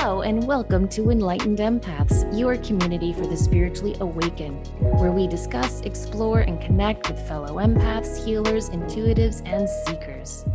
Hello and welcome to Enlightened Empaths, your community for the spiritually awakened, where we discuss, explore, and connect with fellow empaths, healers, intuitives, and seekers.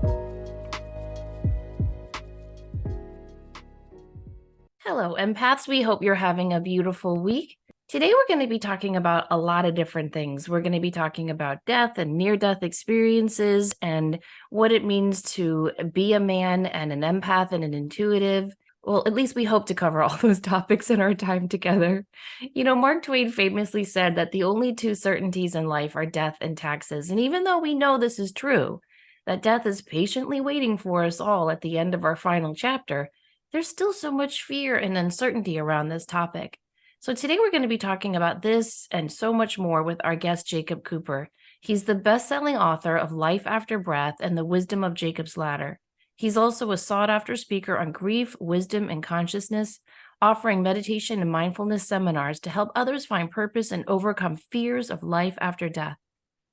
Hello, empaths. We hope you're having a beautiful week. Today, we're going to be talking about a lot of different things. We're going to be talking about death and near-death experiences and what it means to be a man and an empath and an intuitive. Well, at least we hope to cover all those topics in our time together. You know, Mark Twain famously said that the only two certainties in life are death and taxes. And even though we know this is true, that death is patiently waiting for us all at the end of our final chapter, there's still so much fear and uncertainty around this topic. So today we're going to be talking about this and so much more with our guest, Jacob Cooper. He's the best-selling author of Life After Breath and The Wisdom of Jacob's Ladder. He's also a sought-after speaker on grief, wisdom, and consciousness, offering meditation and mindfulness seminars to help others find purpose and overcome fears of life after death.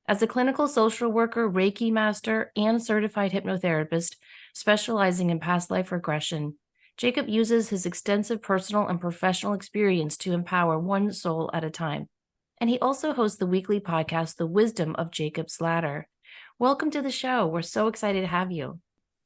As a clinical social worker, Reiki Master, and Certified Hypnotherapist specializing in past life regression, Jacob uses his extensive personal and professional experience to empower one soul at a time. And he also hosts the weekly podcast, The Wisdom of Jacob's Ladder. Welcome to the show. We're so excited to have you.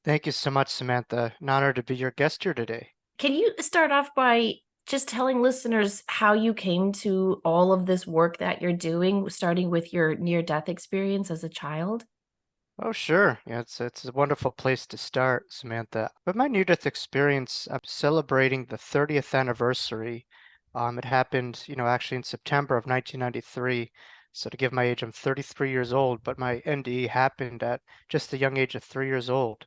Thank you so much, Samantha. An honor to be your guest here today. Can you start off by just telling listeners how you came to all of this work that you're doing, starting with your near-death experience as a child? Oh, sure. Yeah, it's a wonderful place to start, Samantha. But my near-death experience, I'm celebrating the 30th anniversary. It happened, actually in September of 1993. So to give my age, I'm 33 years old, but my NDE happened at just the young age of 3 years old.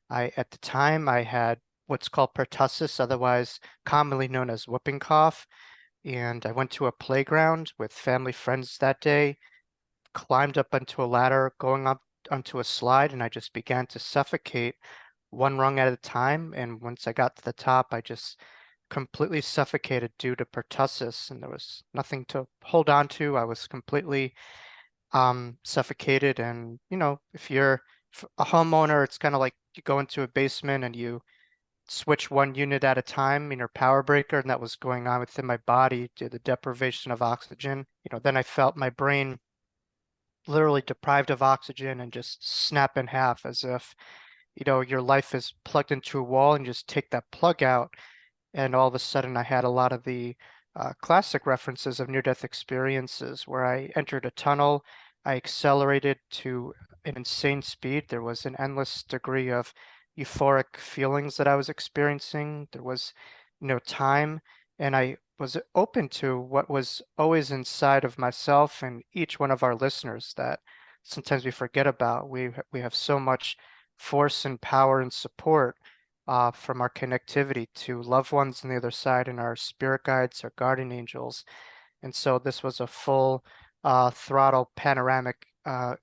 At the time, I had what's called pertussis, otherwise commonly known as whooping cough. And I went to a playground with family friends that day, climbed up onto a ladder, going up onto a slide, and I just began to suffocate one rung at a time. And once I got to the top, I just completely suffocated due to pertussis, and there was nothing to hold on to. I was completely suffocated. And if you're a homeowner, it's kind of like you go into a basement and you switch one unit at a time in your power breaker, and that was going on within my body due to the deprivation of oxygen. Then I felt my brain literally deprived of oxygen and just snap in half, as if your life is plugged into a wall and you just take that plug out. And all of a sudden I had a lot of the classic references of near-death experiences where I entered a tunnel, I accelerated to an insane speed. There was an endless degree of euphoric feelings that I was experiencing. There was no time, and I was open to what was always inside of myself and each one of our listeners that sometimes we forget about. We have so much force and power and support from our connectivity to loved ones on the other side and our spirit guides, our guardian angels. And so this was a full throttle panoramic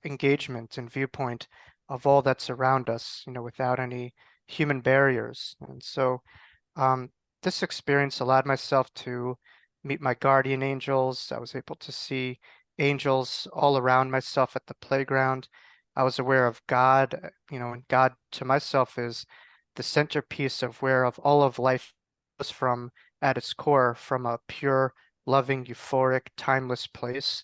engagement and viewpoint of all that's around us, without any human barriers. And so this experience allowed myself to meet my guardian angels. I was able to see angels all around myself at the playground. I was aware of God, and God to myself is the centerpiece of where of all of life was from at its core, from a pure, loving, euphoric, timeless place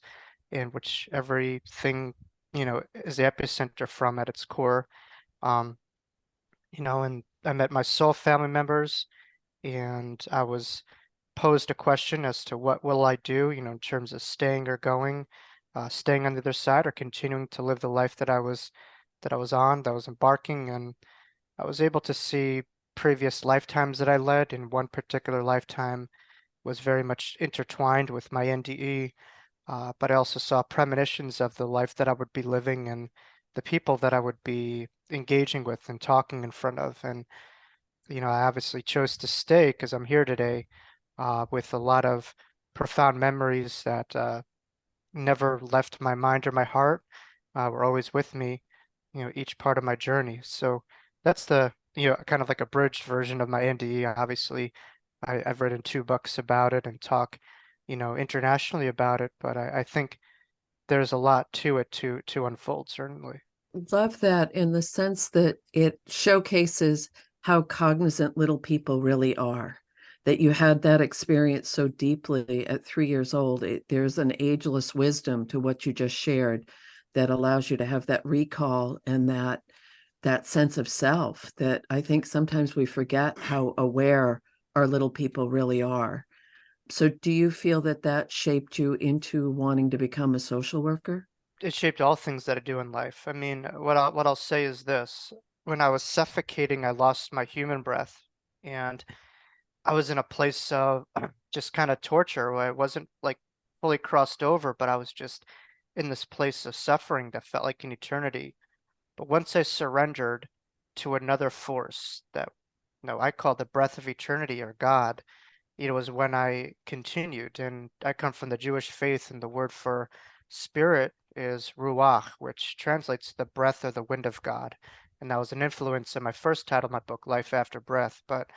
in which everything, is the epicenter from at its core. Um, and I met my soul family members, and I was posed a question as to what will I do, in terms of staying or going, staying on the other side or continuing to live the life that I was embarking. And I was able to see previous lifetimes that I led, and one particular lifetime was very much intertwined with my NDE, but I also saw premonitions of the life that I would be living and the people that I would be engaging with and talking in front of. And I obviously chose to stay because I'm here today with a lot of profound memories that never left my mind or my heart, were always with me, each part of my journey. So that's the, kind of like a bridged version of my NDE. Obviously, I've written 2 books about it and talk, internationally about it, but I think there's a lot to it to unfold, certainly. Love that in the sense that it showcases how cognizant little people really are. that you had that experience so deeply at 3 years old. There's an ageless wisdom to what you just shared that allows you to have that recall and that sense of self that I think sometimes we forget how aware our little people really are. So do you feel that that shaped you into wanting to become a social worker? It shaped all things that I do in life. I mean, what I'll say is this: when I was suffocating, I lost my human breath, and I was in a place of just kind of torture where I wasn't like fully crossed over, but I was just in this place of suffering that felt like an eternity. But once I surrendered to another force that, I call the breath of eternity or God, it was when I continued. And I come from the Jewish faith, and the word for spirit is ruach, which translates the breath or the wind of God. And that was an influence in my first title of my book, Life After Breath. But,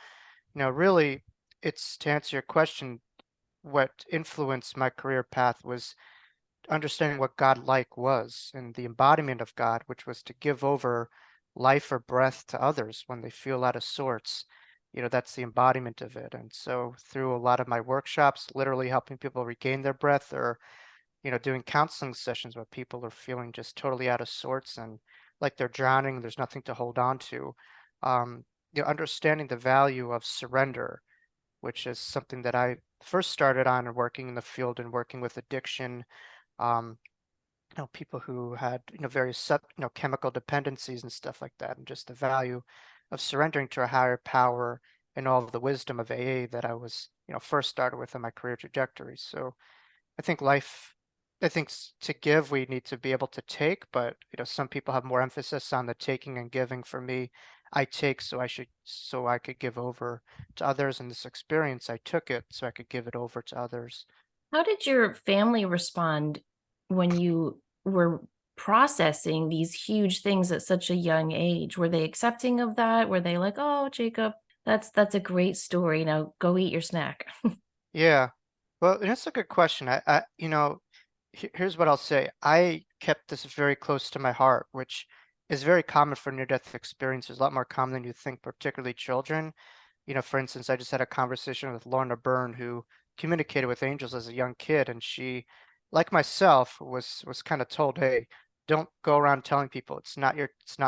really, it's to answer your question, what influenced my career path was understanding what God-like was and the embodiment of God, which was to give over life or breath to others when they feel out of sorts. That's the embodiment of it. And so through a lot of my workshops, literally helping people regain their breath, or, doing counseling sessions where people are feeling just totally out of sorts and like they're drowning, there's nothing to hold on to. Um, Understanding the value of surrender, which is something that I first started on and working in the field and working with addiction, um, people who had, various chemical dependencies and stuff like that, and just the value of surrendering to a higher power and all of the wisdom of AA that I was, first started with in my career trajectory. So I think to give, we need to be able to take, but, some people have more emphasis on the taking and giving. For me, I take so I could give over to others. In this experience, I took it so I could give it over to others. How did your family respond when you were processing these huge things at such a young age? Were they accepting of that? Were they like, "Oh, Jacob, that's a great story. Now go eat your snack." Yeah. Well, that's a good question. Here's what I'll say. I kept this very close to my heart, which is very common for near-death experiences, a lot more common than you think, particularly children. For instance, I just had a conversation with Lorna Byrne, who communicated with angels as a young kid, and she, like myself, was kind of told, "Hey, don't go around telling people it's not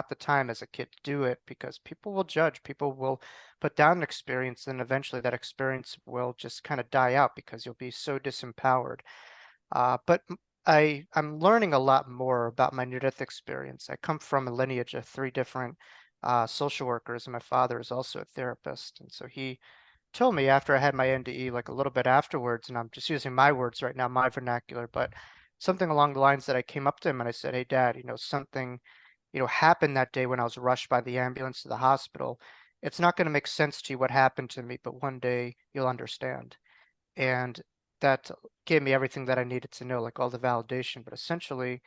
the time as a kid to do it, because people will judge, people will put down an experience, and eventually that experience will just kind of die out because you'll be so disempowered." But I'm learning a lot more about my near-death experience. I come from a lineage of three different social workers, and my father is also a therapist. And so he told me after I had my NDE, like a little bit afterwards, and I'm just using my words right now, my vernacular, but something along the lines that I came up to him and I said, "Hey, Dad, something, happened that day when I was rushed by the ambulance to the hospital. It's not going to make sense to you what happened to me, but one day you'll understand." And that gave me everything that I needed to know, like all the validation. But essentially,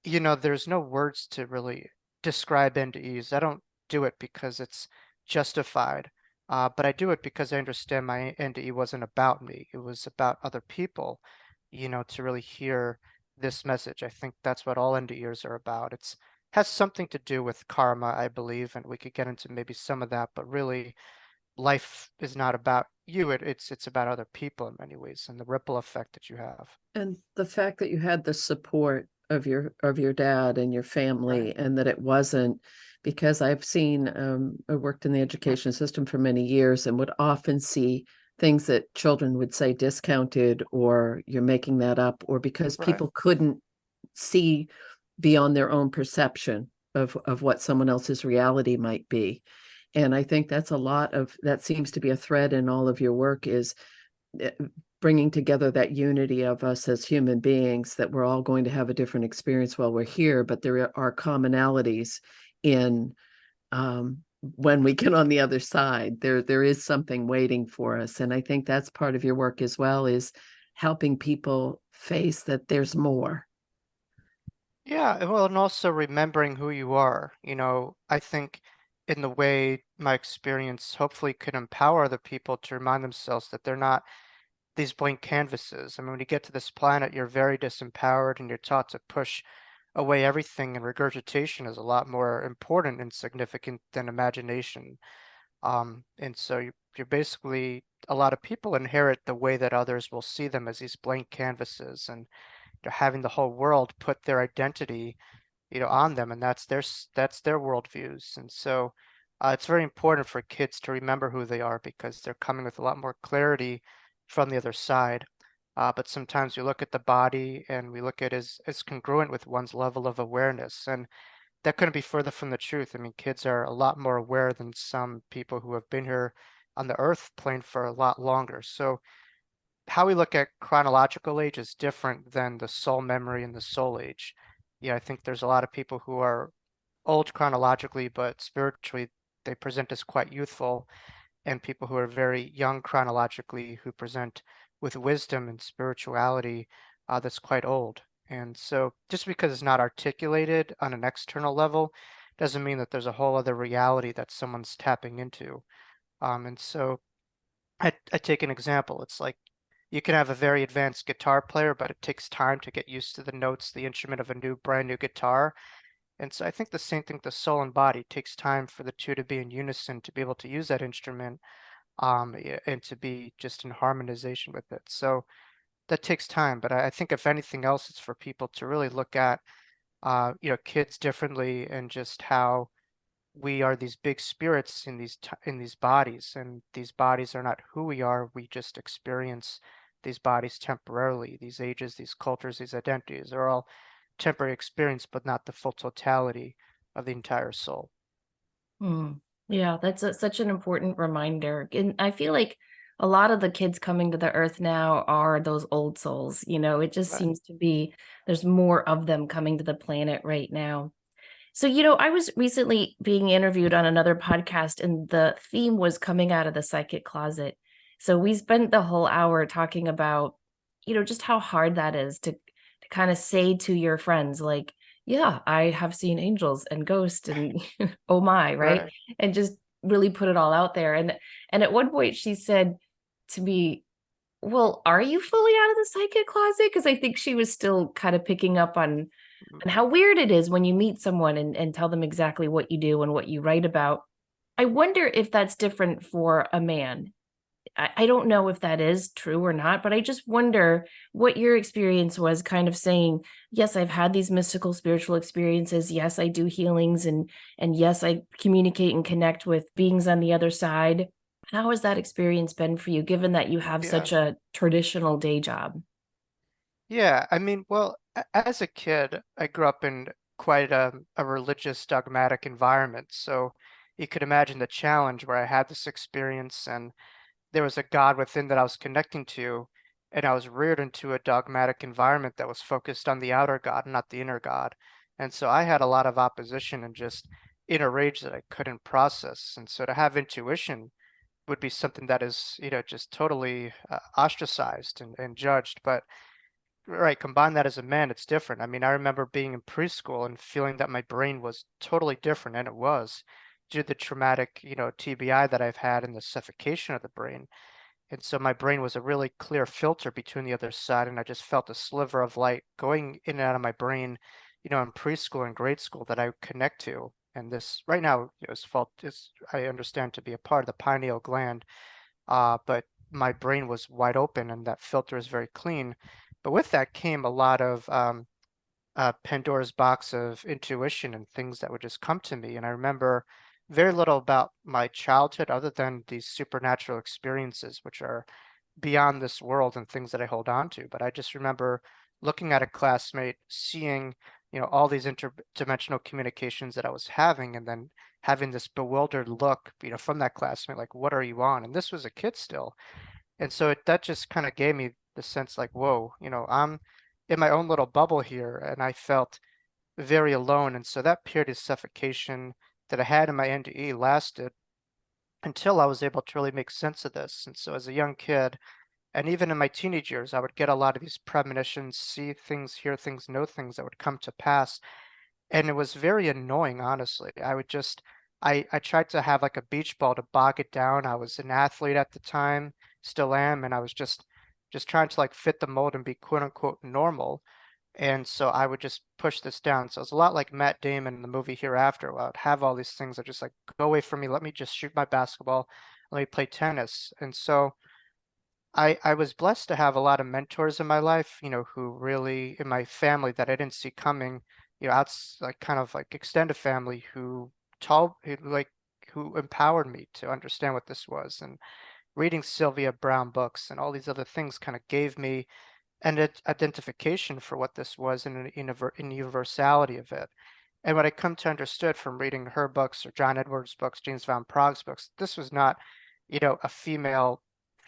there's no words to really describe NDEs. I don't do it because it's justified, but I do it because I understand my NDE wasn't about me. It was about other people, to really hear this message. I think that's what all NDEs are about. It's has something to do with karma, I believe, and we could get into maybe some of that, but really life is not about you. It's about other people in many ways and the ripple effect that you have. And the fact that you had the support of your dad and your Right. family, and that it wasn't, because I've seen I worked in the education system for many years and would often see things that children would say discounted, or you're making that up, or because Right. people couldn't see beyond their own perception of what someone else's reality might be. And I think that's a lot of that seems to be a thread in all of your work, is eh, bringing together that unity of us as human beings, that we're all going to have a different experience while we're here, but there are commonalities in when we get on the other side. There is something waiting for us, and I think that's part of your work as well, is helping people face that there's more. Yeah, well, and also remembering who you are. I think in the way my experience hopefully could empower other people to remind themselves that they're not these blank canvases. I mean, when you get to this planet, you're very disempowered and you're taught to push away everything, and regurgitation is a lot more important and significant than imagination. And so you're basically, a lot of people inherit the way that others will see them as these blank canvases, and they're having the whole world put their identity, on them, and that's their worldviews. And so it's very important for kids to remember who they are because they're coming with a lot more clarity from the other side. But sometimes we look at the body and we look at it as congruent with one's level of awareness, and that couldn't be further from the truth. I mean, kids are a lot more aware than some people who have been here on the earth plane for a lot longer. So how we look at chronological age is different than the soul memory and the soul age. I think there's a lot of people who are old chronologically, but spiritually they present as quite youthful, and people who are very young chronologically who present with wisdom and spirituality that's quite old. And so just because it's not articulated on an external level doesn't mean that there's a whole other reality that someone's tapping into. And so I take an example. It's like you can have a very advanced guitar player, but it takes time to get used to the notes, the instrument of a brand new guitar. And so I think the same thing with the soul and body. It takes time for the two to be in unison, to be able to use that instrument, and to be just in harmonization with it. So that takes time. But I think if anything else, it's for people to really look at, kids differently, and just how we are these big spirits in these bodies, and these bodies are not who we are. We just experience these bodies temporarily. These ages, these cultures, these identities are all temporary experience, but not the full totality of the entire soul. Hmm. Yeah, that's such an important reminder. And I feel like a lot of the kids coming to the earth now are those old souls. It just Right. seems to be there's more of them coming to the planet right now. So, I was recently being interviewed on another podcast, and the theme was coming out of the psychic closet. So we spent the whole hour talking about, just how hard that is to kind of say to your friends, like, yeah, I have seen angels and ghosts and oh my, right? Right. And just really put it all out there. And at one point she said to me, well, are you fully out of the psychic closet? Because I think she was still kind of picking up on Mm. and how weird it is when you meet someone and tell them exactly what you do and what you write about. I wonder if that's different for a man. I don't know if that is true or not, but I just wonder what your experience was kind of saying, yes, I've had these mystical spiritual experiences. Yes, I do healings and yes, I communicate and connect with beings on the other side. How has that experience been for you, given that you have Yeah. such a traditional day job? Yeah. I mean, well, as a kid, I grew up in quite a religious, dogmatic environment. So you could imagine the challenge where I had this experience, and there was a God within that I was connecting to, and I was reared into a dogmatic environment that was focused on the outer God, not the inner God. And so I had a lot of opposition and just inner rage that I couldn't process. And so to have intuition would be something that is, just totally ostracized and judged. But right, combine that as a man, it's different. I mean, I remember being in preschool and feeling that my brain was totally different, and it was due to the traumatic, TBI that I've had and the suffocation of the brain. And so my brain was a really clear filter between the other side, and I just felt a sliver of light going in and out of my brain, in preschool and grade school that I would connect to. And this right now is I understand to be a part of the pineal gland, but my brain was wide open and that filter is very clean. But with that came a lot of Pandora's box of intuition and things that would just come to me. And I remember very little about my childhood other than these supernatural experiences, which are beyond this world and things that I hold on to. But I just remember looking at a classmate, seeing, all these interdimensional communications that I was having, and then having this bewildered look, from that classmate, like, what are you on? And this was a kid still. And so that just kind of gave me the sense like, whoa, I'm in my own little bubble here. And I felt very alone. And so that period of suffocation that I had in my NDE lasted until I was able to really make sense of this. And so as a young kid, and even in my teenage years, I would get a lot of these premonitions, see things, hear things, know things that would come to pass. And it was very annoying, honestly. I tried to have like a beach ball to bog it down. I was an athlete at the time, still am, and I was just trying to like fit the mold and be quote unquote normal. And so I would just push this down. So it's a lot like Matt Damon in the movie Hereafter. Where I would have all these things that just like go away from me. Let me just shoot my basketball. Let me play tennis. And so I was blessed to have a lot of mentors in my life, who really in my family that I didn't see coming, outs like kind of like extended family who empowered me to understand what this was. And reading Sylvia Brown books and all these other things kind of gave me an identification for what this was and in universality of it. And what I come to understood from reading her books or John Edwards' books, James Van Prague's books, this was not, a female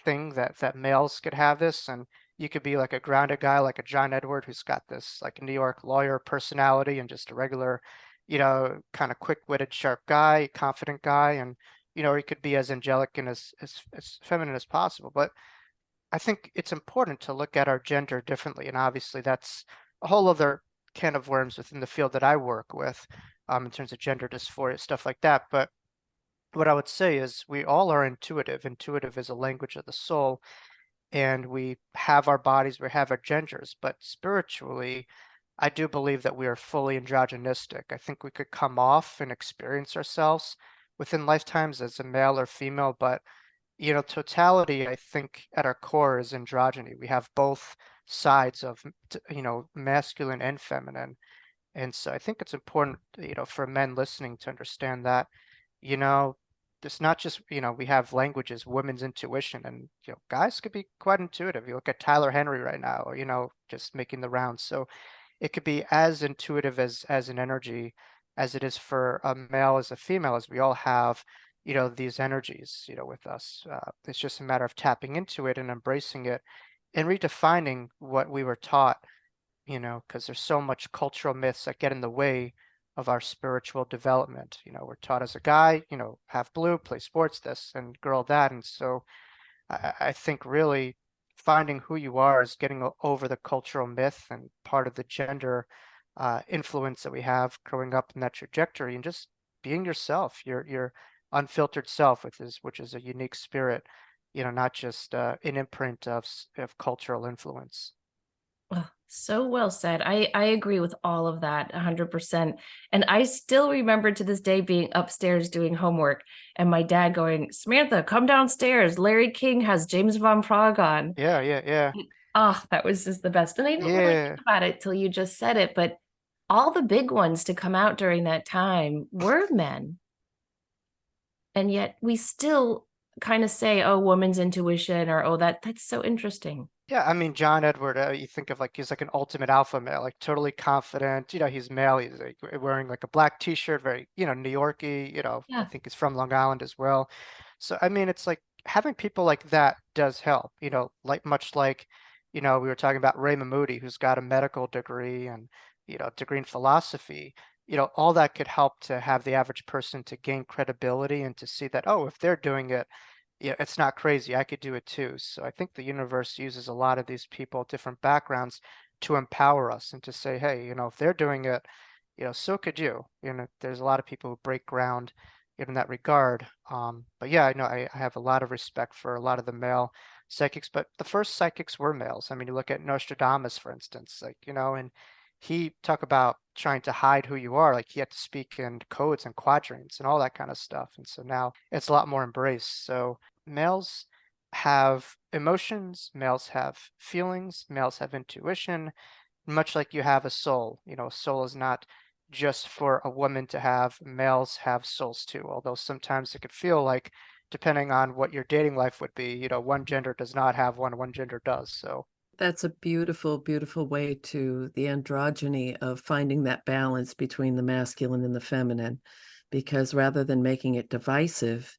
thing that males could have this. And you could be like a grounded guy like a John Edward who's got this like New York lawyer personality and just a regular, kind of quick-witted, sharp guy, confident guy. And, or he could be as angelic and as feminine as possible. But I think it's important to look at our gender differently, and obviously that's a whole other can of worms within the field that I work with, in terms of gender dysphoria, stuff like that. But what I would say is we all are intuitive. Intuitive is a language of the soul, and we have our bodies, we have our genders, but spiritually, I do believe that we are fully androgynistic. I think we could come off and experience ourselves within lifetimes as a male or female, but totality, I think at our core is androgyny. We have both sides of, masculine and feminine. And so I think it's important, for men listening to understand that, you know, it's not just, we have languages, women's intuition, and, guys could be quite intuitive. You look at Tyler Henry right now, or, just making the rounds. So it could be as intuitive as an energy as it is for a male as a female, as we all have, these energies, with us. It's just a matter of tapping into it and embracing it and redefining what we were taught, because there's so much cultural myths that get in the way of our spiritual development. We're taught as a guy, have blue, play sports, this, and girl that. And so I think really finding who you are is getting over the cultural myth and part of the gender influence that we have growing up in that trajectory, and just being yourself, your unfiltered self, which is a unique spirit, not just an imprint of cultural influence. Oh, so well said. I agree with all of that 100%. And I still remember to this day being upstairs doing homework and my dad going, Samantha, come downstairs. Larry King has James Van Prague on. Yeah, yeah, yeah, Oh, that was just the best. And I didn't really yeah. think about it till you just said it, but all the big ones to come out during that time were men. And yet we still kind of say, oh, woman's intuition, or oh, that's so interesting. Yeah, I mean, John Edward, you think of like he's like an ultimate alpha male, like totally confident. He's male. He's like wearing like a black t-shirt, very, New Yorkie. I Yeah. think he's from Long Island as well. So I mean, it's like having people like that does help. Like much like, we were talking about Raymond Moody, who's got a medical degree and degree in philosophy. All that could help to have the average person to gain credibility and to see that, oh, if they're doing it, yeah, it's not crazy. I could do it too. So I think the universe uses a lot of these people, different backgrounds, to empower us and to say, hey, if they're doing it, so could you. There's a lot of people who break ground in that regard. But yeah, I know I have a lot of respect for a lot of the male psychics, but the first psychics were males. I mean, you look at Nostradamus, for instance, like, and he talk about trying to hide who you are, like he had to speak in codes and quadrants and all that kind of stuff. And so now it's a lot more embraced. So males have emotions, males have feelings, males have intuition, much like you have a soul. A soul is not just for a woman to have, males have souls too, although sometimes it could feel like, depending on what your dating life would be, one gender does not have one gender does. So That's a beautiful, beautiful way to the androgyny of finding that balance between the masculine and the feminine. Because rather than making it divisive,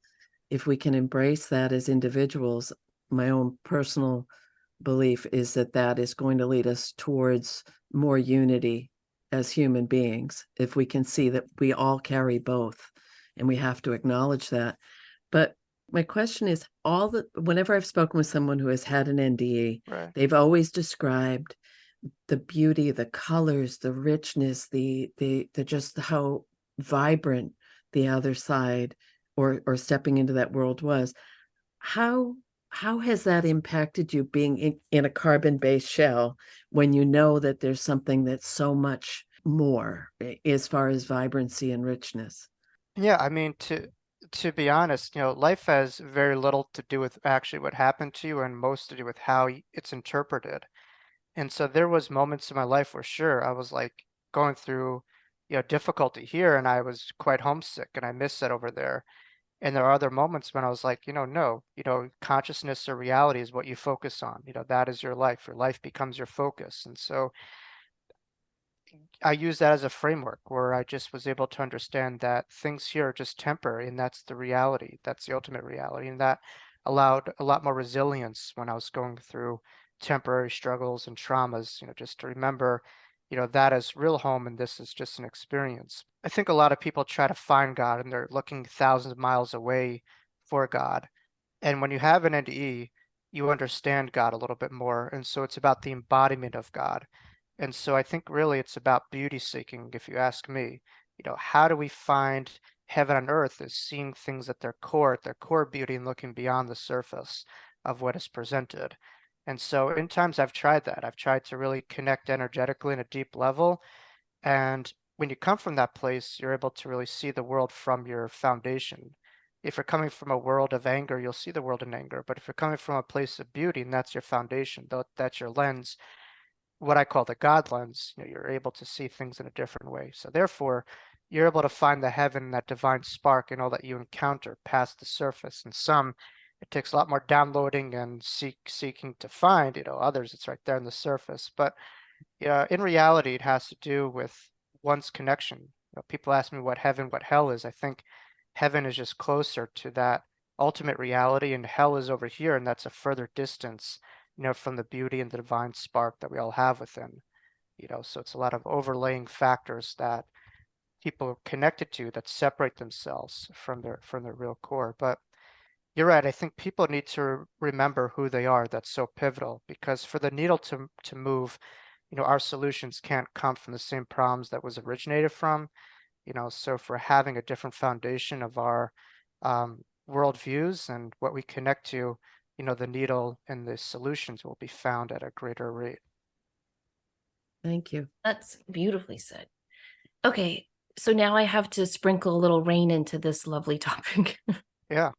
if we can embrace that as individuals, my own personal belief is that that is going to lead us towards more unity as human beings. If we can see that we all carry both, and we have to acknowledge that. But my question is, whenever I've spoken with someone who has had an NDE, right. they've always described the beauty, the colors, the richness, the just how vibrant the other side or stepping into that world was. How how has that impacted you being in a carbon-based shell when you know that there's something that's so much more as far as vibrancy and richness? Yeah, I mean, to be honest, life has very little to do with actually what happened to you and most to do with how it's interpreted. And so there was moments in my life where sure, I was like going through, difficulty here and I was quite homesick and I miss it over there. And there are other moments when I was like, no, consciousness or reality is what you focus on. That is your life. Your life becomes your focus. And so I use that as a framework where I just was able to understand that things here are just temporary and that's the reality. That's the ultimate reality. And that allowed a lot more resilience when I was going through temporary struggles and traumas, just to remember, that is real home and this is just an experience. I think a lot of people try to find God and they're looking thousands of miles away for God. And when you have an NDE, you understand God a little bit more. And so it's about the embodiment of God. And so I think really it's about beauty seeking, if you ask me. How do we find heaven on earth is seeing things at their core beauty and looking beyond the surface of what is presented. And so in times I've tried that. I've tried to really connect energetically in a deep level. And when you come from that place, you're able to really see the world from your foundation. If you're coming from a world of anger, you'll see the world in anger. But if you're coming from a place of beauty and that's your foundation, that's your lens, what I call the God lens, you're able to see things in a different way. So therefore, you're able to find the heaven, that divine spark in all that you encounter past the surface. And some, it takes a lot more downloading and seeking to find, others, it's right there on the surface. But in reality, it has to do with one's connection. People ask me what heaven, what hell is. I think heaven is just closer to that ultimate reality, and hell is over here, and that's a further distance, from the beauty and the divine spark that we all have within. So it's a lot of overlaying factors that people are connected to that separate themselves from their real core. But you're right. I think people need to remember who they are. That's so pivotal because for the needle to move, our solutions can't come from the same problems that was originated from. So for having a different foundation of our worldviews and what we connect to, the needle and the solutions will be found at a greater rate. Thank you. That's beautifully said. Okay, so now I have to sprinkle a little rain into this lovely topic. Yeah.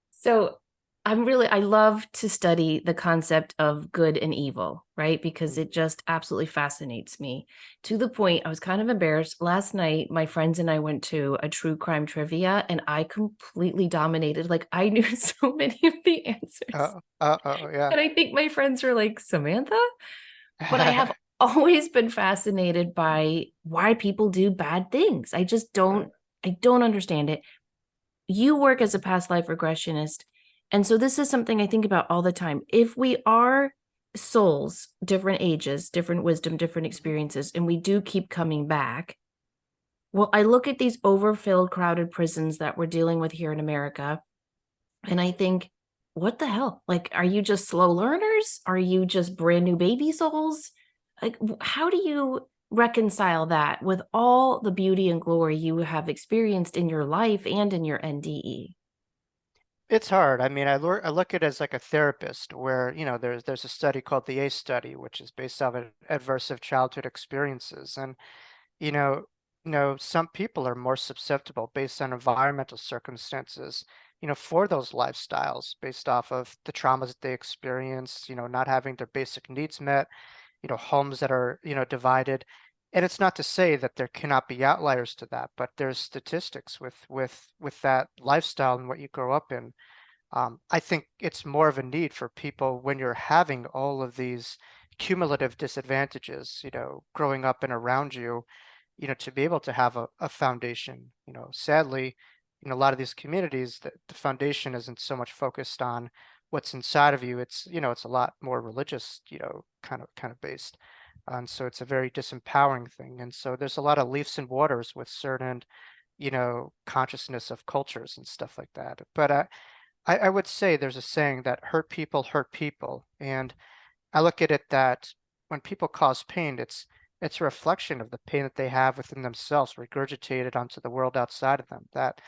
So I love to study the concept of good and evil, right? Because it just absolutely fascinates me to the point I was kind of embarrassed. Last night, my friends and I went to a true crime trivia and I completely dominated. Like I knew so many of the answers. Yeah. And I think my friends were like, Samantha? But I have always been fascinated by why people do bad things. I just I don't understand it. You work as a past life regressionist. And so this is something I think about all the time. If we are souls, different ages, different wisdom, different experiences, and we do keep coming back, well, I look at these overfilled, crowded prisons that we're dealing with here in America, and I think, what the hell? Like, are you just slow learners? Are you just brand new baby souls? Like, how do you reconcile that with all the beauty and glory you have experienced in your life and in your NDE? It's hard. I mean, I look at it as like a therapist where, there's a study called the ACE study, which is based off of adversive childhood experiences. And, you know, some people are more susceptible based on environmental circumstances, for those lifestyles based off of the traumas that they experience, not having their basic needs met, homes that are, divided. And it's not to say that there cannot be outliers to that, but there's statistics with that lifestyle and what you grow up in. I think it's more of a need for people when you're having all of these cumulative disadvantages, growing up and around you, to be able to have a foundation. Sadly, a lot of these communities, the foundation isn't so much focused on what's inside of you. It's a lot more religious, kind of based. And so it's a very disempowering thing. And so there's a lot of leaps and waters with certain, consciousness of cultures and stuff like that. But I would say there's a saying that hurt people. And I look at it that when people cause pain, it's a reflection of the pain that they have within themselves, regurgitated onto the world outside of them. That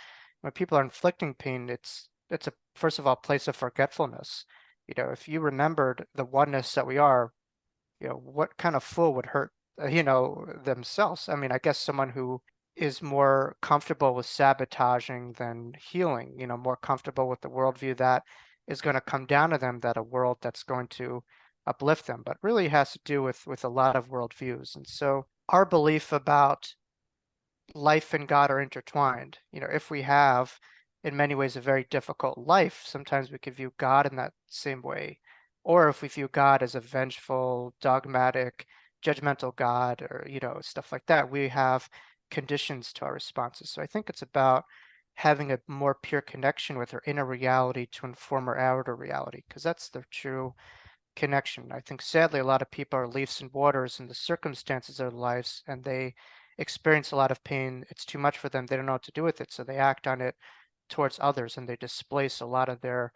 when people are inflicting pain, it's a first of all place of forgetfulness. If you remembered the oneness that we are, what kind of fool would hurt, themselves? I mean, I guess someone who is more comfortable with sabotaging than healing, more comfortable with the worldview that is going to come down to them, that a world that's going to uplift them, but really has to do with a lot of worldviews. And so our belief about life and God are intertwined. If we have, in many ways, a very difficult life, sometimes we could view God in that same way. Or if we view God as a vengeful, dogmatic, judgmental God, or, stuff like that, we have conditions to our responses. So I think it's about having a more pure connection with our inner reality to inform our outer reality, because that's the true connection. I think sadly a lot of people are leaves and waters in the circumstances of their lives, and they experience a lot of pain. It's too much for them. They don't know what to do with it, so they act on it towards others, and they displace a lot of their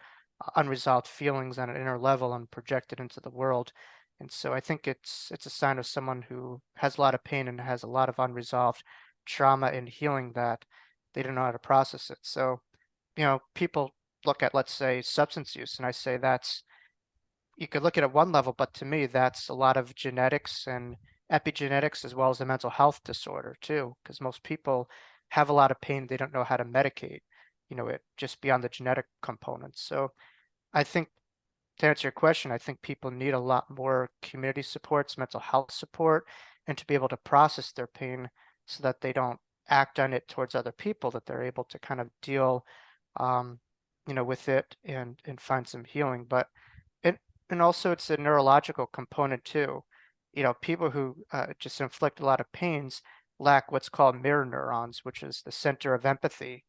unresolved feelings on an inner level and project it into the world. And so I think it's a sign of someone who has a lot of pain and has a lot of unresolved trauma and healing that they don't know how to process it. So, people look at, let's say, substance use, and I say that's, you could look at it one level, but to me, that's a lot of genetics and epigenetics as well as a mental health disorder too, because most people have a lot of pain. They don't know how to medicate, it just beyond the genetic components. So I think, to answer your question, I think people need a lot more community supports, mental health support, and to be able to process their pain so that they don't act on it towards other people, that they're able to kind of deal, um, with it and find some healing. But and and also it's a neurological component too. People who just inflict a lot of pains lack what's called mirror neurons, which is the center of empathy.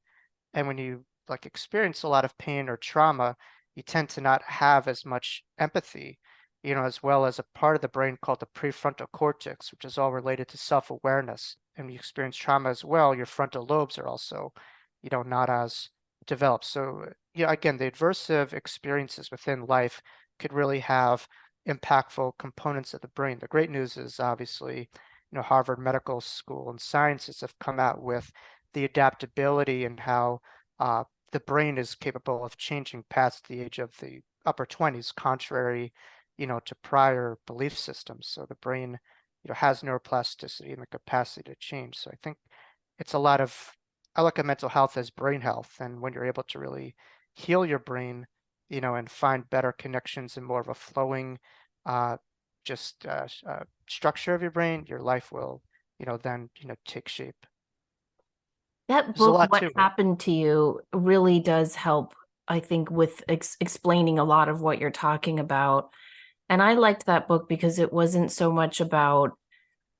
And when you like experience a lot of pain or trauma, you tend to not have as much empathy, as well as a part of the brain called the prefrontal cortex, which is all related to self-awareness. And when you experience trauma as well, your frontal lobes are also, not as developed. So, again, the aversive experiences within life could really have impactful components of the brain. The great news is obviously, Harvard Medical School and scientists have come out with the adaptability and how the brain is capable of changing past the age of the upper 20s, contrary, to prior belief systems. So the brain, has neuroplasticity and the capacity to change. So I think it's a lot of, I look at mental health as brain health. And when you're able to really heal your brain, and find better connections and more of a flowing, uh, just structure of your brain, your life will, then, take shape. That There's a book, lot What to it. Happened to You, really does help, I think, with explaining a lot of what you're talking about. And I liked that book because it wasn't so much about,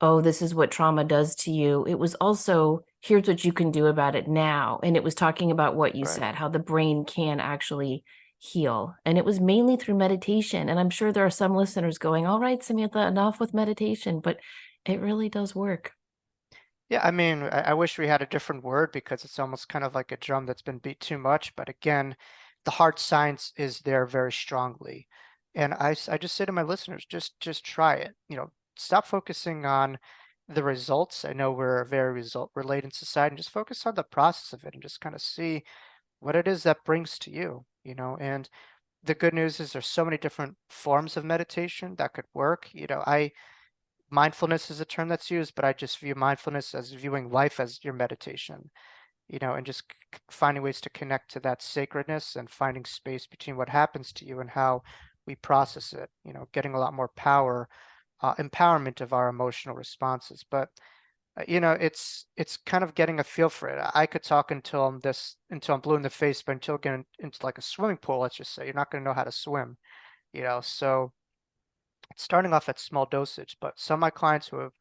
oh, this is what trauma does to you. It was also, here's what you can do about it now. And it was talking about what you Right. said, how the brain can actually heal. And it was mainly through meditation. And I'm sure there are some listeners going, all right, Samantha, enough with meditation, but it really does work. Yeah, I mean, I wish we had a different word because it's almost kind of like a drum that's been beat too much. But again, the hard science is there very strongly. And I just say to my listeners, just try it. Stop focusing on the results. I know we're a very result related society, and just focus on the process of it and just kind of see what it is that brings to you. And the good news is there's so many different forms of meditation that could work. Mindfulness is a term that's used, but I just view mindfulness as viewing life as your meditation, and just finding ways to connect to that sacredness and finding space between what happens to you and how we process it, getting a lot more power, empowerment of our emotional responses. But it's kind of getting a feel for it. I could talk until I'm blue in the face, but until getting into like a swimming pool, let's just say, you're not going to know how to swim, so it's starting off at small dosage. But some of my clients who have,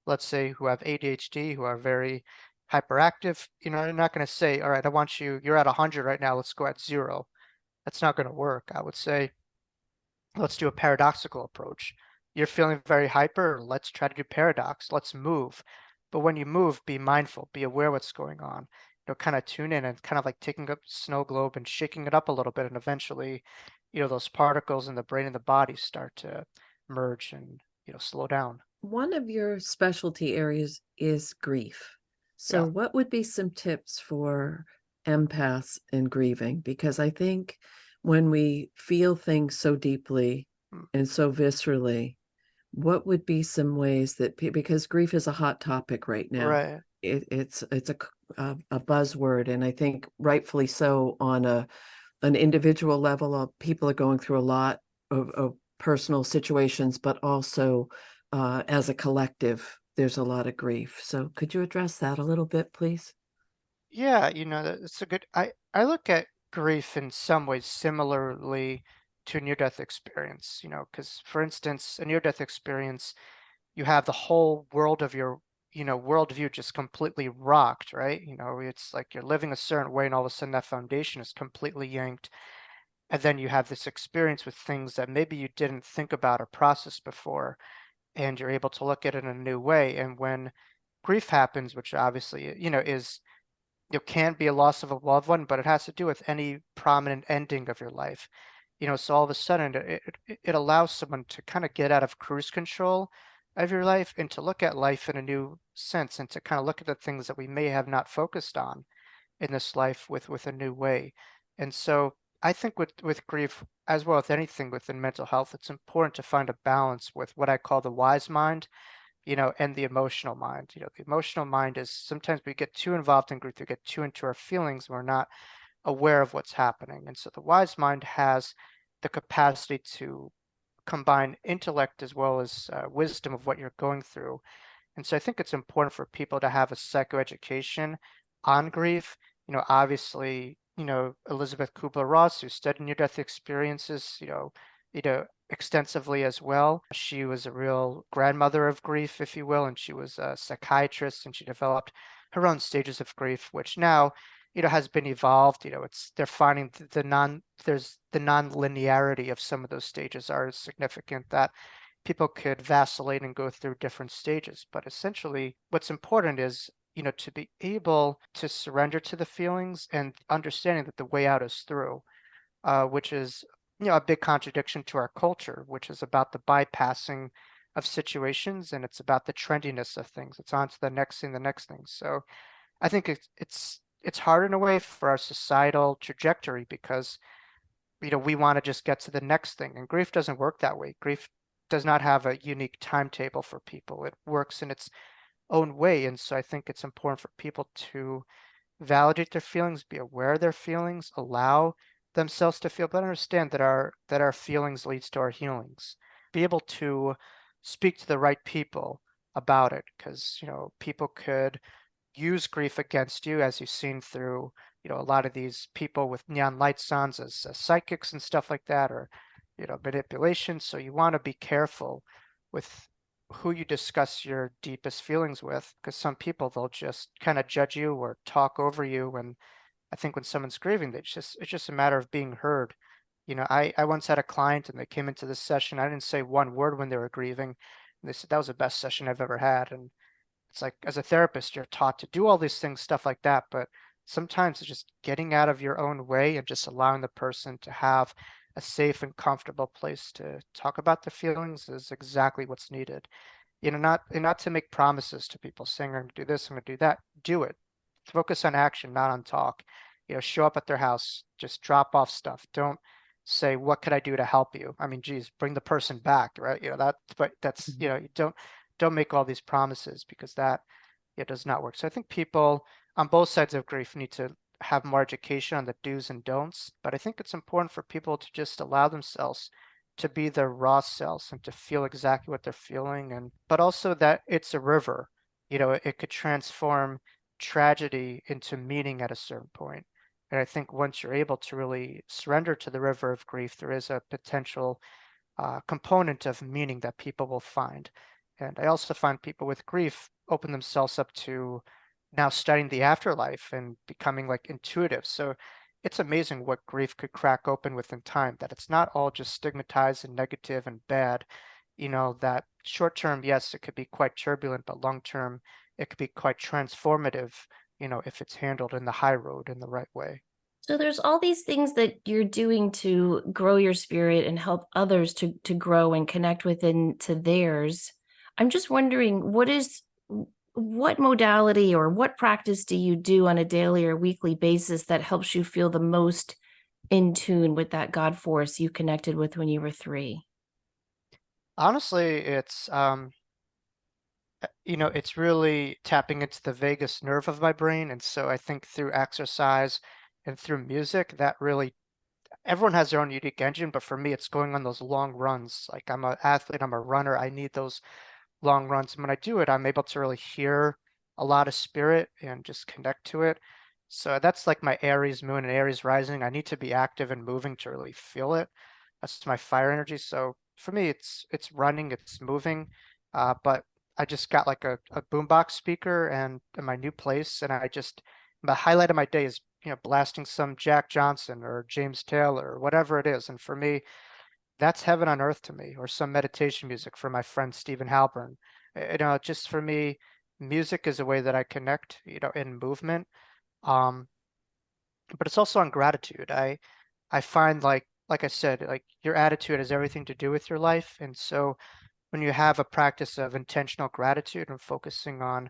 let's say, who have ADHD, who are very hyperactive, they're not going to say, all right, you're at 100 right now, let's go at 0. That's not going to work. I would say, let's do a paradoxical approach. You're feeling very hyper, let's try to do paradox. Let's move. But when you move, be mindful, be aware what's going on. Kind of tune in and kind of like taking a snow globe and shaking it up a little bit. And eventually, those particles in the brain and the body start to merge and, slow down. One of your specialty areas is grief. So, Yeah. what would be some tips for empaths in grieving? Because I think when we feel things so deeply Mm. and so viscerally, what would be some ways that because grief is a hot topic right now. Right. It's a buzzword, and I think rightfully so on an individual level. People are going through a lot of personal situations, but also as a collective, there's a lot of grief. So could you address that a little bit, please? Yeah, it's a good. I look at grief in some ways similarly to near-death experience. Because for instance, a near-death experience, you have the whole world of your worldview just completely rocked, right? It's like you're living a certain way, and all of a sudden that foundation is completely yanked, and then you have this experience with things that maybe you didn't think about or process before, and you're able to look at it in a new way. And when grief happens, which obviously is can be a loss of a loved one, but it has to do with any prominent ending of your life. So all of a sudden it allows someone to kind of get out of cruise control of your life and to look at life in a new sense, and to kind of look at the things that we may have not focused on in this life with a new way. And so I think with grief, as well with anything within mental health, it's important to find a balance with what I call the wise mind, and the emotional mind. The emotional mind is sometimes we get too involved in grief, we get too into our feelings, we're not aware of what's happening. And so the wise mind has the capacity to combine intellect as well as wisdom of what you're going through. And so I think it's important for people to have a psychoeducation on grief. Obviously, Elizabeth Kubler-Ross, who studied near-death experiences, extensively as well. She was a real grandmother of grief, if you will, and she was a psychiatrist, and she developed her own stages of grief, which now, has been evolved. They're finding there's the non-linearity of some of those stages are significant, that people could vacillate and go through different stages. But essentially, what's important is, to be able to surrender to the feelings and understanding that the way out is through, which is, a big contradiction to our culture, which is about the bypassing of situations, and it's about the trendiness of things. It's on to the next thing, the next thing. So I think it's hard in a way for our societal trajectory, because we want to just get to the next thing, and grief doesn't work that way. Grief does not have a unique timetable for people. It works in its own way. And so I think it's important for people to validate their feelings, be aware of their feelings, allow themselves to feel, but understand that our feelings leads to our healings. Be able to speak to the right people about it, because people could use grief against you, as you've seen through a lot of these people with neon lights on as psychics and stuff like that, or manipulation. So you want to be careful with who you discuss your deepest feelings with, because some people, they'll just kind of judge you or talk over you. And I think when someone's grieving, it's just a matter of being heard. I once had a client, and they came into this session. I didn't say one word when they were grieving. And they said that was the best session I've ever had. And it's like, as a therapist, you're taught to do all these things, stuff like that, but sometimes it's just getting out of your own way and just allowing the person to have a safe and comfortable place to talk about their feelings is exactly what's needed. Not to make promises to people saying, I'm going to do this, I'm going to do that. Do it. Focus on action, not on talk. Show up at their house, just drop off stuff. Don't say, what could I do to help you? I mean, geez, bring the person back, right? But that's, you don't make all these promises, because that it does not work. So I think people on both sides of grief need to have more education on the do's and don'ts. But I think it's important for people to just allow themselves to be their raw selves and to feel exactly what they're feeling. But also that it's a river. It could transform tragedy into meaning at a certain point. And I think once you're able to really surrender to the river of grief, there is a potential component of meaning that people will find. And I also find people with grief open themselves up to now studying the afterlife and becoming like intuitive. So it's amazing what grief could crack open within time, that it's not all just stigmatized and negative and bad. That short term, yes, it could be quite turbulent, but long term, it could be quite transformative, if it's handled in the high road in the right way. So there's all these things that you're doing to grow your spirit and help others to grow and connect within to theirs. I'm just wondering, what modality or what practice do you do on a daily or weekly basis that helps you feel the most in tune with that God force you connected with when you were 3? Honestly, it's really tapping into the vagus nerve of my brain. And so I think through exercise and through music, that really, everyone has their own unique engine, but for me, it's going on those long runs. Like I'm an athlete, I'm a runner, I need those long runs. And when I do it, I'm able to really hear a lot of spirit and just connect to it. So that's like my Aries moon and Aries rising. I need to be active and moving to really feel it. That's my fire energy. So for me, it's running, it's moving. But I just got like a boombox speaker and in my new place, and the highlight of my day is blasting some Jack Johnson or James Taylor or whatever it is. And for me, that's heaven on earth to me, or some meditation music for my friend Stephen Halpern. Just for me, music is a way that I connect, in movement. Um, but it's also on gratitude. I find like I said, like your attitude has everything to do with your life. And so when you have a practice of intentional gratitude and focusing on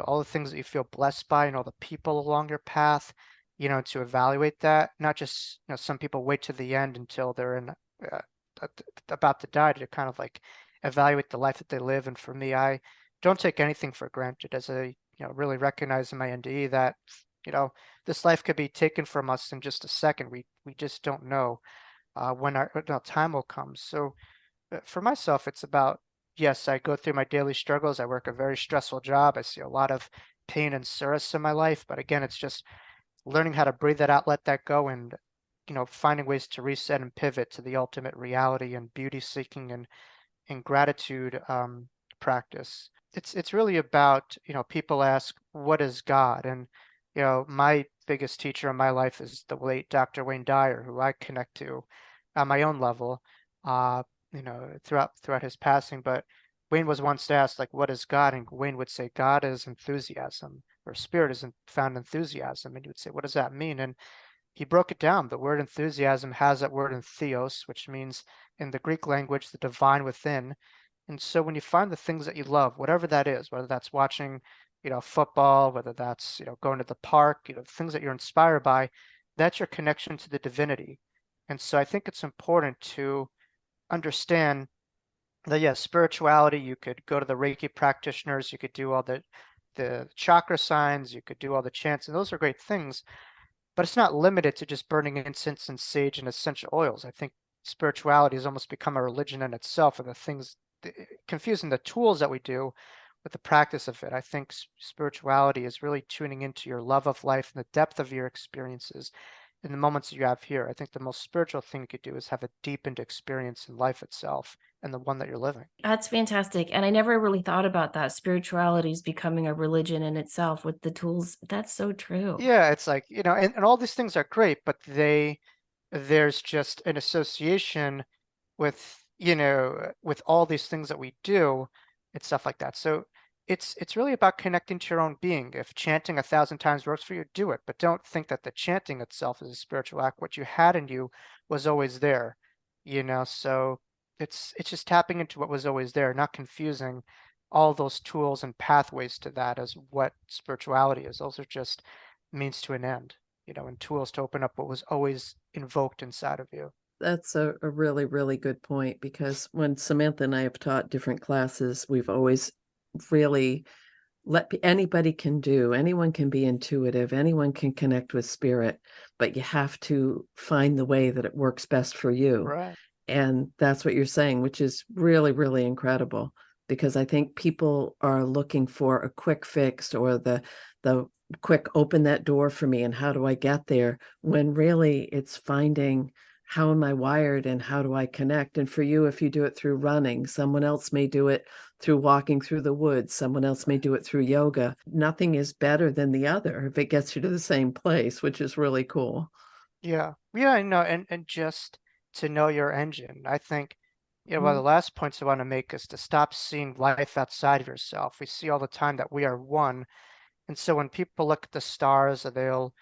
all the things that you feel blessed by and all the people along your path, to evaluate that. Not just, some people wait to the end until they're uh, about to die to kind of like evaluate the life that they live. And for me, I don't take anything for granted, as I, really recognize in my NDE that, you know, this life could be taken from us in just a second. We just don't know when our time will come. So for myself, it's about, yes, I go through my daily struggles. I work a very stressful job. I see a lot of pain and stress in my life. But again, it's just learning how to breathe that out, let that go, and, finding ways to reset and pivot to the ultimate reality and beauty seeking and gratitude practice. It's really about, people ask, what is God? And, my biggest teacher in my life is the late Dr. Wayne Dyer, who I connect to on my own level, uh, throughout his passing. But Wayne was once asked, like, what is God? And Wayne would say, God is enthusiasm, or spirit is found enthusiasm. And he would say, what does that mean? And he broke it down. The word enthusiasm has that word in theos, which means in the Greek language, the divine within. And so when you find the things that you love, whatever that is, whether that's watching, football, whether that's, going to the park, things that you're inspired by, that's your connection to the divinity. And so I think it's important to understand that, yes, spirituality, you could go to the Reiki practitioners, you could do all the chakra signs, you could do all the chants, and those are great things. But it's not limited to just burning incense and sage and essential oils. I think spirituality has almost become a religion in itself, and confusing the tools that we do with the practice of it. I think spirituality is really tuning into your love of life and the depth of your experiences in the moments that you have here. I think the most spiritual thing you could do is have a deepened experience in life itself and the one that you're living. That's fantastic. And I never really thought about that. Spirituality is becoming a religion in itself with the tools. That's so true. Yeah, it's like, and all these things are great, but there's just an association with, with all these things that we do and stuff like that. So it's really about connecting to your own being. If chanting 1,000 times works for you, do it. But don't think that the chanting itself is a spiritual act. What you had in you was always there, so it's just tapping into what was always there, not confusing all those tools and pathways to that as what spirituality is. Those are just means to an end, and tools to open up what was always invoked inside of you. That's a really, really good point, because when Samantha and I have taught different classes, we've always really anyone can be intuitive, anyone can connect with spirit, but you have to find the way that it works best for you. Right. And that's what you're saying, which is really, really incredible, because I think people are looking for a quick fix, or the quick open that door for me and how do I get there, when really it's finding how am I wired and how do I connect. And for you, if you do it through running, someone else may do it through walking through the woods, someone else may do it through yoga. Nothing is better than the other if it gets you to the same place, which is really cool. Yeah. Yeah, I know. And just to know your engine. I think, one of the Mhm. last points I want to make is to stop seeing life outside of yourself. We see all the time that we are one. And so when people look at the stars, or they'll,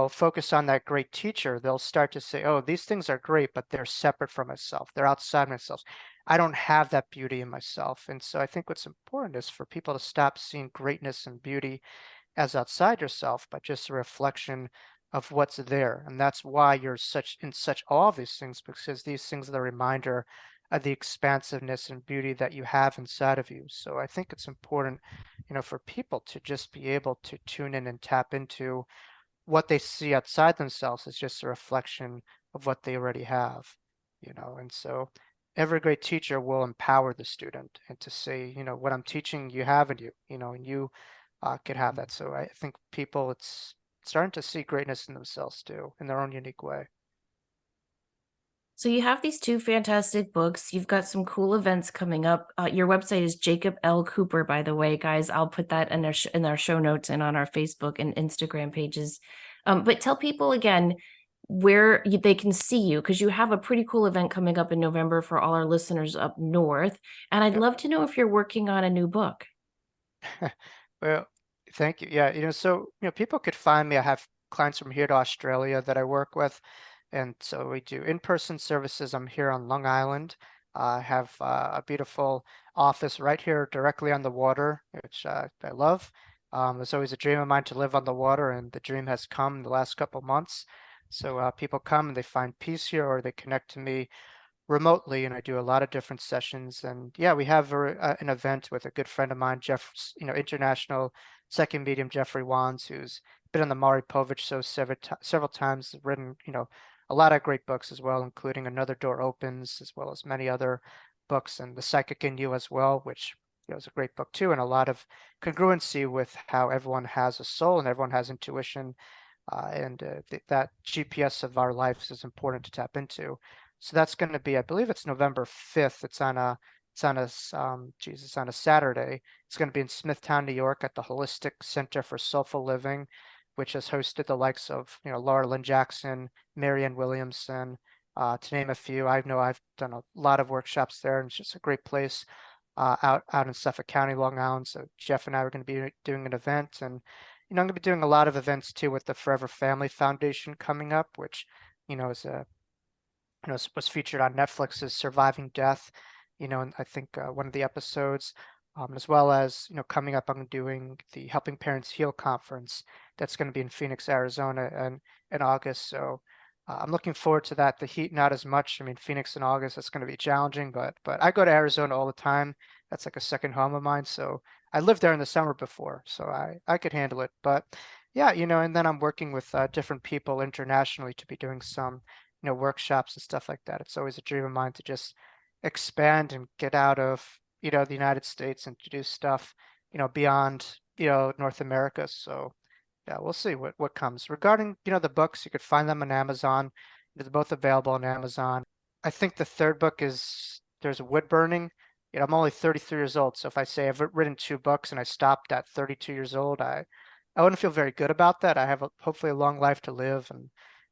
focus on that great teacher, they'll start to say, oh, these things are great, but they're separate from myself. They're outside myself. I don't have that beauty in myself. And so I think what's important is for people to stop seeing greatness and beauty as outside yourself, but just a reflection of what's there. And that's why you're in such awe of these things, because these things are the reminder of the expansiveness and beauty that you have inside of you. So I think it's important, for people to just be able to tune in and tap into what they see outside themselves is just a reflection of what they already have. And so every great teacher will empower the student and to say, what I'm teaching you have in you, and you could have that. So I think people, it's starting to see greatness in themselves too, in their own unique way. So you have these two fantastic books. You've got some cool events coming up. Your website is Jacob L. Cooper, by the way, guys. I'll put that in our show notes and on our Facebook and Instagram pages. But tell people again where they can see you, because you have a pretty cool event coming up in November for all our listeners up north. And I'd Yep. love to know if you're working on a new book. Well, thank you. Yeah, so people could find me. I have clients from here to Australia that I work with, and so we do in-person services. I'm here on Long Island. I have a beautiful office right here directly on the water, which I love. It's always a dream of mine to live on the water, and the dream has come in the last couple months. So people come and they find peace here, or they connect to me remotely, and I do a lot of different sessions. And yeah, we have an event with a good friend of mine, international second medium Jeffrey Wands, who's been on the Maury Povich show several times, written a lot of great books as well, including Another Door Opens, as well as many other books, and The Psychic in You as well, which is a great book too, and a lot of congruency with how everyone has a soul and everyone has intuition, and that GPS of our lives is important to tap into. So that's going to be, I believe it's November 5th. It's on a Saturday. It's going to be in Smithtown, New York, at the Holistic Center for Soulful Living, which has hosted the likes of Laura Lynn Jackson, Marianne Williamson, to name a few. I know I've done a lot of workshops there, and it's just a great place out in Suffolk County, Long Island. So Jeff and I are going to be doing an event, and I'm going to be doing a lot of events too with the Forever Family Foundation coming up, which is a was featured on Netflix's Surviving Death, and I think one of the episodes, as well as, coming up, I'm doing the Helping Parents Heal conference that's going to be in Phoenix, Arizona in August. So I'm looking forward to that. The heat, not as much. I mean, Phoenix in August, that's going to be challenging, but I go to Arizona all the time. That's like a second home of mine. So I lived there in the summer before, so I could handle it. But yeah, and then I'm working with different people internationally to be doing some workshops and stuff like that. It's always a dream of mine to just expand and get out of, the United States and to do stuff, beyond, North America. So yeah, we'll see what comes. Regarding, the books, you could find them on Amazon. They're both available on Amazon. I think the third book there's wood burning. I'm only 33 years old, so if I say I've written 2 books and I stopped at 32 years old, I wouldn't feel very good about that. I have hopefully a long life to live and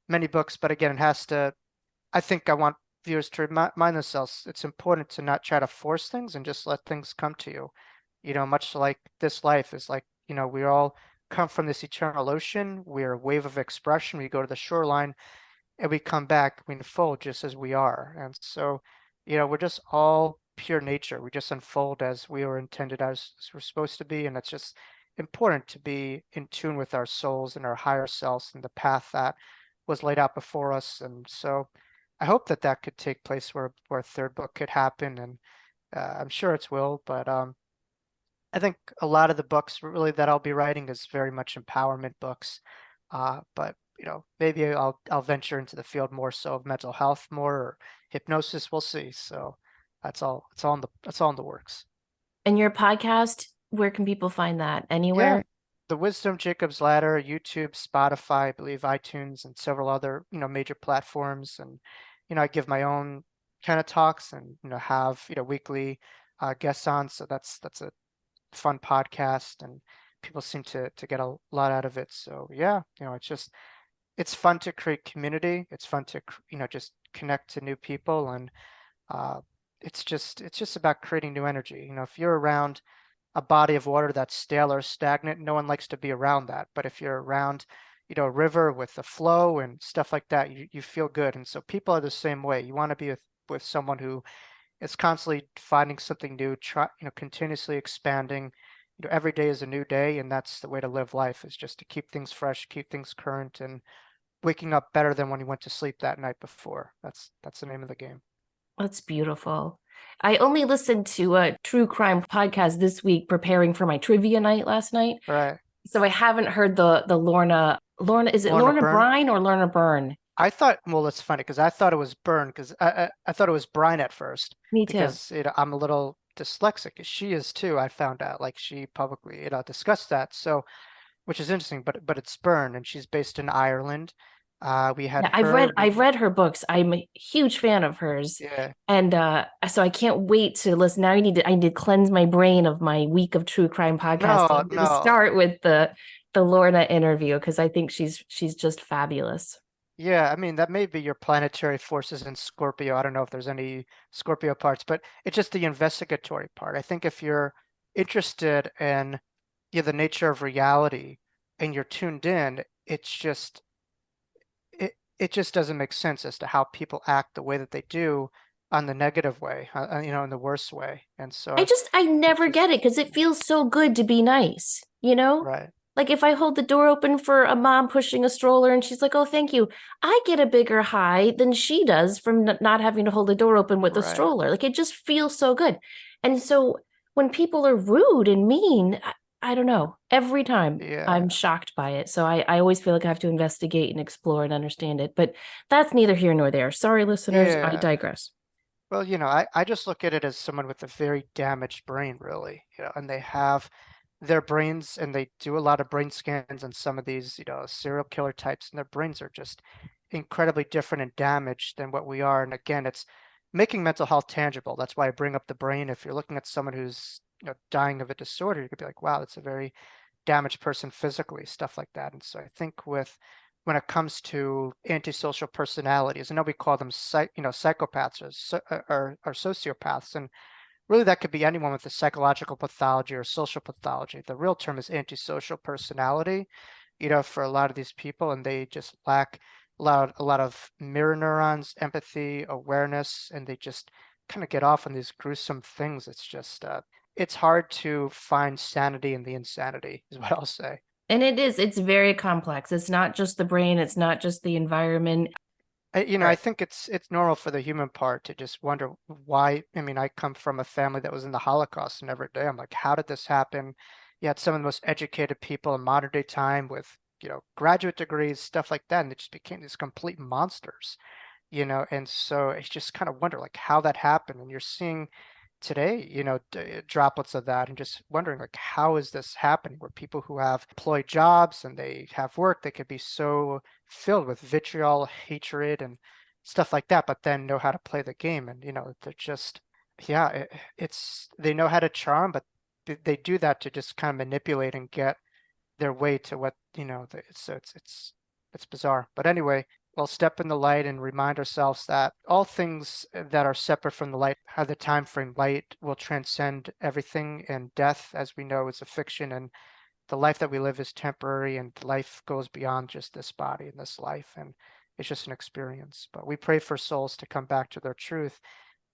many books, but again, I think I want viewers to remind themselves it's important to not try to force things and just let things come to you. Much like this life is like, we all come from this eternal ocean. We're a wave of expression. We go to the shoreline and we come back, we unfold just as we are. And so, we're just all pure nature. We just unfold as we were intended, as we're supposed to be. And it's just important to be in tune with our souls and our higher selves and the path that was laid out before us. And so I hope that could take place where a third book could happen. And I'm sure it will. But I think a lot of the books really that I'll be writing is very much empowerment books. But maybe I'll venture into the field more so of mental health more, or hypnosis. We'll see. So that's all in the works. And your podcast, where can people find that? Yeah, Anywhere? the Wisdom Jacob's Ladder, YouTube, Spotify, I believe iTunes, and several other major platforms. And I give my own kind of talks and have weekly guests on. So that's a fun podcast, and people seem to get a lot out of it. So yeah, it's fun to create community. It's fun to just connect to new people, and uh, it's just about creating new energy. If you're around a body of water that's stale or stagnant, no one likes to be around that. But if you're around a river with a flow and stuff like that, you feel good. And so people are the same way. You want to be with someone who is constantly finding something new, continuously expanding. Every day is a new day, and that's the way to live life, is just to keep things fresh, keep things current, and waking up better than when he went to sleep that night before. That's the name of the game. That's beautiful. I only listened to a true crime podcast this week preparing for my trivia night last night. Right. So I haven't heard the Lorna, is it Lorna Lorna Byrne. Brine or Lorna Byrne? I thought, well, it's funny because I thought it was Byrne because I thought it was Brine at first Me too. because I'm a little dyslexic. She is too. I found out like she publicly discussed that. So which is interesting, but it's Byrne and she's based in Ireland. We had Yeah, her. I've read her books. I'm a huge fan of hers. Yeah. And so I can't wait to listen. Now I need to cleanse my brain of my week of true crime podcasting. No, I'm going to no. start with the Lorna interview because I think she's just fabulous. Yeah, I mean, that may be your planetary forces in Scorpio. I don't know if there's any Scorpio parts, but it's just the investigatory part. I think if you're interested in the nature of reality and you're tuned in, it just doesn't make sense as to how people act the way that they do on the negative way, in the worst way. And so I it's never just get it because it feels so good to be nice, you know? right, Like if I hold the door open for a mom pushing a stroller and she's like, "Oh, thank you," I get a bigger high than she does from not having to hold the door open with a right. stroller. Like it just feels so good. And so when people are rude and mean, I don't know. Every time Yeah, I'm shocked by it. So I always feel like I have to investigate and explore and understand it. But that's neither here nor there. Sorry, listeners, I yeah. digress. Well, I just look at it as someone with a very damaged brain, really, and they have their brains and they do a lot of brain scans on some of these, serial killer types, and their brains are just incredibly different and damaged than what we are. And again, it's making mental health tangible. That's why I bring up the brain. If you're looking at someone who's, dying of a disorder, you could be like, wow, that's a very damaged person physically, stuff like that. And so I think when it comes to antisocial personalities, I know we call them psychopaths or sociopaths, and really that could be anyone with a psychological pathology or social pathology. The real term is antisocial personality, for a lot of these people, and they just lack a lot of mirror neurons, empathy, awareness, and they just kind of get off on these gruesome things. It's just it's hard to find sanity in the insanity, is what I'll say. And it's very complex. It's not just the brain, it's not just the environment. I think it's normal for the human part to just wonder why. I mean, I come from a family that was in the Holocaust, and every day I'm like, how did this happen? You had some of the most educated people in modern day time with, graduate degrees, stuff like that, and they just became these complete monsters, and so I just kind of wonder like how that happened. And you're seeing today, droplets of that and just wondering like how is this happening where people who have employed jobs and they have work, they could be so filled with vitriol, hatred and stuff like that, but then know how to play the game. And they're just, yeah, it's they know how to charm, but they do that to just kind of manipulate and get their way to what, so it's bizarre. But anyway, we'll step in the light and remind ourselves that all things that are separate from the light have the time frame. Light will transcend everything, and death, as we know, is a fiction, and the life that we live is temporary, and life goes beyond just this body and this life, and it's just an experience. But we pray for souls to come back to their truth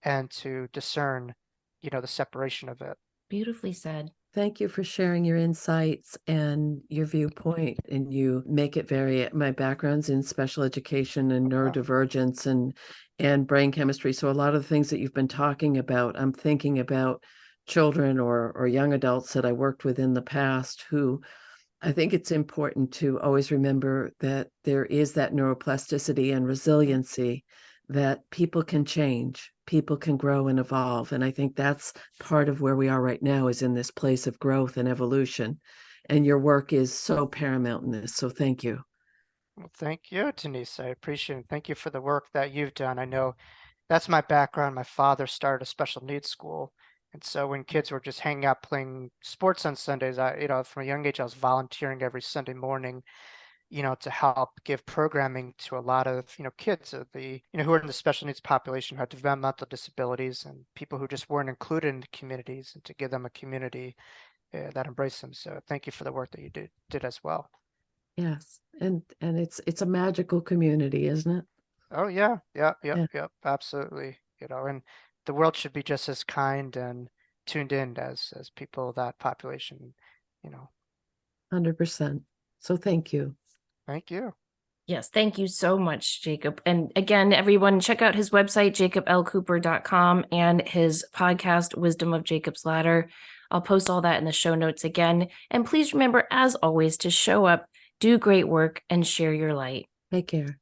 and to discern, the separation of it. Beautifully said. Thank you for sharing your insights and your viewpoint. And you make it very, my background's in special education and neurodivergence and brain chemistry. So a lot of the things that you've been talking about, I'm thinking about children or young adults that I worked with in the past who I think it's important to always remember that there is that neuroplasticity and resiliency that people can change, people can grow and evolve. And I think that's part of where we are right now is in this place of growth and evolution. And your work is so paramount in this. So thank you. Well, thank you, Denise. I appreciate it. Thank you for the work that you've done. I know that's my background. My father started a special needs school. And so when kids were just hanging out playing sports on Sundays, from a young age, I was volunteering every Sunday morning, to help give programming to a lot of, kids of who are in the special needs population, who have developmental disabilities and people who just weren't included in the communities, and to give them a community that embraced them. So thank you for the work that you did as well. Yes. And it's a magical community, isn't it? Oh yeah, yeah, Yeah. yep, absolutely. And the world should be just as kind and tuned in as people of that population, 100%. So thank you. Thank you. Yes, thank you so much, Jacob. And again, everyone, check out his website, jacoblcooper.com, and his podcast, Wisdom of Jacob's Ladder. I'll post all that in the show notes again. And please remember, as always, to show up, do great work, and share your light. Take care.